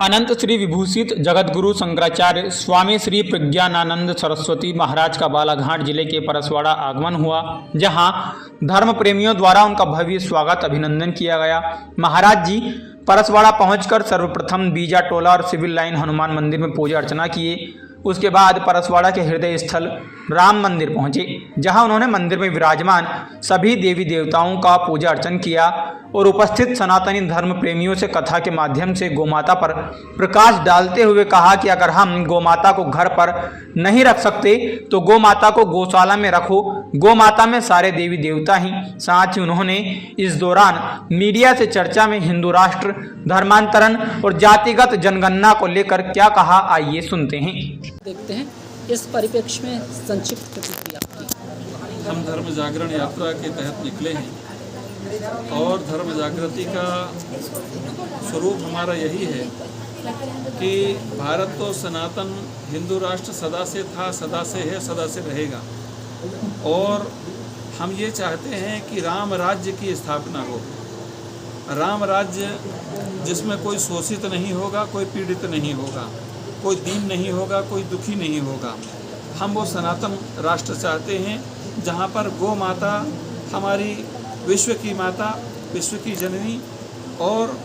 अनंत श्री विभूषित जगतगुरु शंकराचार्य स्वामी श्री प्रज्ञानानंद सरस्वती महाराज का बालाघाट जिले के परसवाड़ा आगमन हुआ, जहां धर्म प्रेमियों द्वारा उनका भव्य स्वागत अभिनंदन किया गया। महाराज जी परसवाड़ा पहुंचकर सर्वप्रथम बीजा टोला और सिविल लाइन हनुमान मंदिर में पूजा अर्चना किए। उसके बाद परसवाड़ा के हृदय स्थल राम मंदिर पहुंचे, जहां उन्होंने मंदिर में विराजमान सभी देवी देवताओं का पूजा अर्चन किया और उपस्थित सनातनी धर्म प्रेमियों से कथा के माध्यम से गोमाता पर प्रकाश डालते हुए कहा कि अगर हम गोमाता को घर पर नहीं रख सकते तो गोमाता को गौशाला में रखो, गोमाता में सारे देवी देवता ही। साथ ही उन्होंने इस दौरान मीडिया से चर्चा में हिंदू राष्ट्र, धर्मांतरण और जातिगत जनगणना को लेकर क्या कहा, आइए सुनते हैं। देखते हैं इस परिप्रेक्ष्य में संक्षिप्त प्रतिक्रिया आपकी। हम धर्म जागरण यात्रा के तहत निकले हैं और धर्म जागृति का स्वरूप हमारा यही है कि भारत तो सनातन हिंदू राष्ट्र सदा से था, सदा से है, सदा से रहेगा। और हम ये चाहते हैं कि राम राज्य की स्थापना हो, राम राज्य जिसमें कोई शोषित नहीं होगा, कोई पीड़ित नहीं होगा, कोई दीन नहीं होगा, कोई दुखी नहीं होगा। हम वो सनातन राष्ट्र चाहते हैं जहाँ पर गौ माता हमारी विश्व की माता, विश्व की जननी, और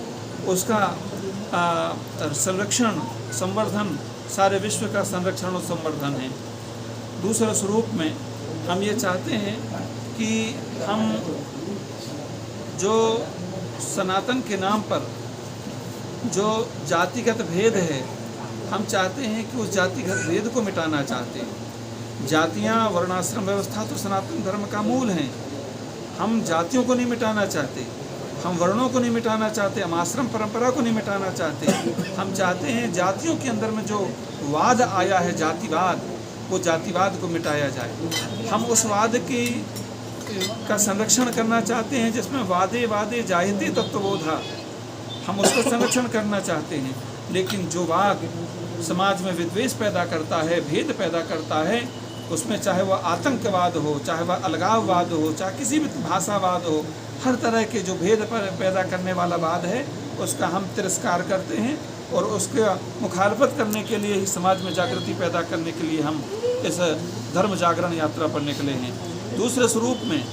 उसका संरक्षण, संवर्धन, सारे विश्व का संरक्षण और संवर्धन है। दूसरे स्वरूप में हम ये चाहते हैं कि हम जो सनातन के नाम पर जो जातिगत भेद है, हम चाहते हैं कि उस जातिगत भेद को मिटाना चाहते हैं। जातियाँ, वर्णाश्रम व्यवस्था तो सनातन धर्म का मूल हैं। हम जातियों को नहीं मिटाना चाहते, हम वर्णों को नहीं मिटाना चाहते, हम आश्रम परंपरा को नहीं मिटाना चाहते। हम चाहते हैं जातियों के अंदर में जो वाद आया है, जातिवाद, वो जातिवाद को मिटाया जाए। हम उस वाद का संरक्षण करना चाहते हैं जिसमें वादे वादे जायते तत्वबोधा, हम उसका संरक्षण करना चाहते हैं। लेकिन जो वाद समाज में विद्वेष पैदा करता है, भेद पैदा करता है, उसमें चाहे वह आतंकवाद हो, चाहे वह अलगाववाद हो, चाहे किसी भी भाषावाद हो, हर तरह के जो भेद पैदा करने वाला वाद है उसका हम तिरस्कार करते हैं और उसका मुखालफत करने के लिए ही, समाज में जागृति पैदा करने के लिए हम इस धर्म जागरण यात्रा पर निकले हैं। दूसरे स्वरूप में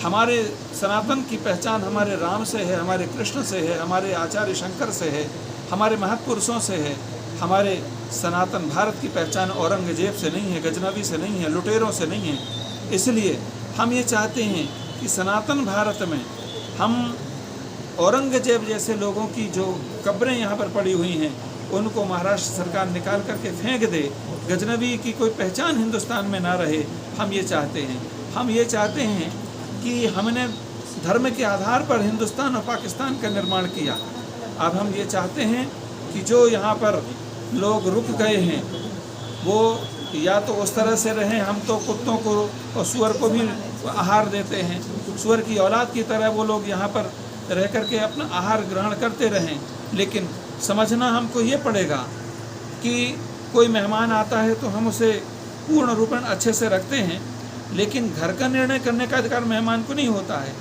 हमारे सनातन की पहचान हमारे राम से है, हमारे कृष्ण से है, हमारे आचार्य शंकर से है, हमारे महत्पुरुषों से है। हमारे सनातन भारत की पहचान औरंगजेब से नहीं है, गजनवी से नहीं है, लुटेरों से नहीं है। इसलिए हम ये चाहते हैं कि सनातन भारत में हम औरंगजेब जैसे लोगों की जो कब्रें यहाँ पर पड़ी हुई हैं उनको महाराष्ट्र सरकार निकाल करके फेंक दे, गजनवी की कोई पहचान हिंदुस्तान में ना रहे। हम ये चाहते हैं। हम ये चाहते हैं कि हमने धर्म के आधार पर हिंदुस्तान और पाकिस्तान का निर्माण किया। अब हम ये चाहते हैं कि जो यहाँ पर लोग रुक गए हैं वो या तो उस तरह से रहें, हम तो कुत्तों को और सूअर को भी आहार देते हैं, सूअर की औलाद की तरह वो लोग यहाँ पर रह करके अपना आहार ग्रहण करते रहें। लेकिन समझना हमको ये पड़ेगा कि कोई मेहमान आता है तो हम उसे पूर्ण रूपेण अच्छे से रखते हैं, लेकिन घर का निर्णय करने का अधिकार मेहमान को नहीं होता है।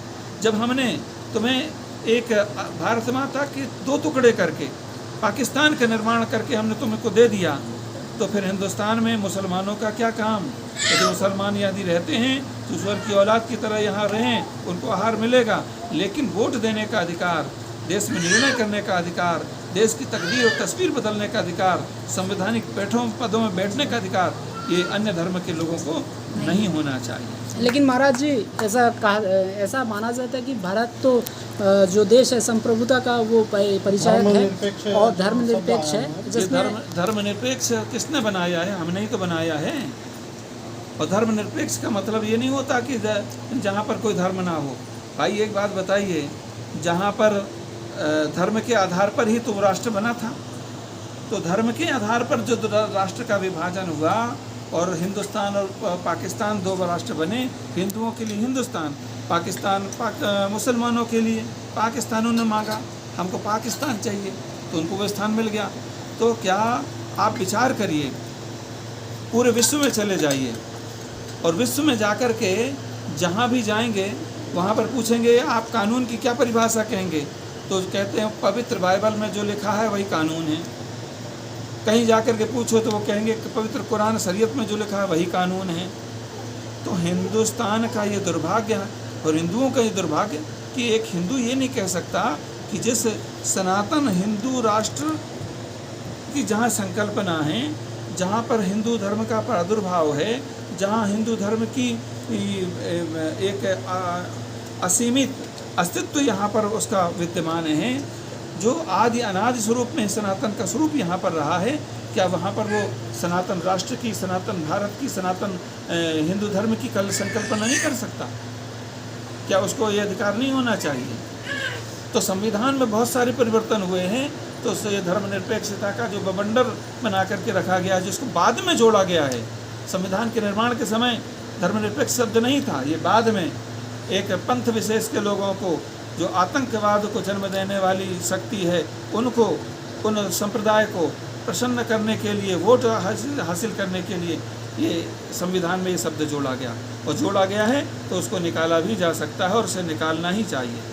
जब हमने तुम्हें एक भारत माता के दो टुकड़े करके पाकिस्तान का निर्माण करके हमने तुमको दे दिया, तो फिर हिंदुस्तान में मुसलमानों का क्या काम? यदि मुसलमान यदि रहते हैं तो ईश्वर की औलाद की तरह यहाँ रहें, उनको आहार मिलेगा। लेकिन वोट देने का अधिकार, देश में निर्णय करने का अधिकार, देश की तकदीर और तस्वीर बदलने का अधिकार, संवैधानिक पदों में बैठने का अधिकार, ये अन्य धर्म के लोगों को नहीं होना चाहिए। लेकिन महाराज जी ऐसा माना जाता है कि भारत तो जो देश है संप्रभुता का वो परिचायक है और धर्मनिरपेक्ष है। जिसमें धर्मनिरपेक्ष किसने बनाया है? हमने ही तो बनाया है। और धर्मनिरपेक्ष का मतलब ये नहीं होता कि जहाँ पर कोई धर्म ना हो। भाई एक बात बताइए, जहाँ पर धर्म के आधार पर ही तो राष्ट्र बना था, तो धर्म के आधार पर जो राष्ट्र का विभाजन हुआ और हिंदुस्तान और पाकिस्तान दो राष्ट्र बने, हिंदुओं के लिए हिंदुस्तान, पाकिस्तान मुसलमानों के लिए पाकिस्तान उन्होंने मांगा, हमको पाकिस्तान चाहिए तो उनको वो स्थान मिल गया। तो क्या आप विचार करिए, पूरे विश्व में चले जाइए और विश्व में जाकर के जहाँ भी जाएंगे वहाँ पर पूछेंगे आप कानून की क्या परिभाषा कहेंगे, तो कहते हैं पवित्र बाइबल में जो लिखा है वही कानून है। कहीं जाकर के पूछो तो वो कहेंगे कि पवित्र कुरान शरीयत में जो लिखा है वही कानून है। तो हिंदुस्तान का ये दुर्भाग्य है और हिंदुओं का ये दुर्भाग्य कि एक हिंदू ये नहीं कह सकता कि जिस सनातन हिंदू राष्ट्र की जहाँ संकल्पना है, जहाँ पर हिंदू धर्म का प्रादुर्भाव है, जहाँ हिंदू धर्म की एक असीमित अस्तित्व यहाँ पर उसका विद्यमान है, जो आदि अनादि स्वरूप में सनातन का स्वरूप यहाँ पर रहा है, क्या वहाँ पर वो सनातन राष्ट्र की, सनातन भारत की, सनातन हिंदू धर्म की कल संकल्पना नहीं कर सकता? क्या उसको ये अधिकार नहीं होना चाहिए? तो संविधान में बहुत सारे परिवर्तन हुए हैं, तो ये धर्मनिरपेक्षता का जो बवंडर बना करके रखा गया है, जिसको बाद में जोड़ा गया है। संविधान के निर्माण के समय धर्मनिरपेक्ष शब्द नहीं था, ये बाद में एक पंथ विशेष के लोगों को, जो आतंकवाद को जन्म देने वाली शक्ति है, उनको, उन संप्रदाय को प्रसन्न करने के लिए, वोट हासिल करने के लिए ये संविधान में ये शब्द जोड़ा गया, और जोड़ा गया है तो उसको निकाला भी जा सकता है और उसे निकालना ही चाहिए।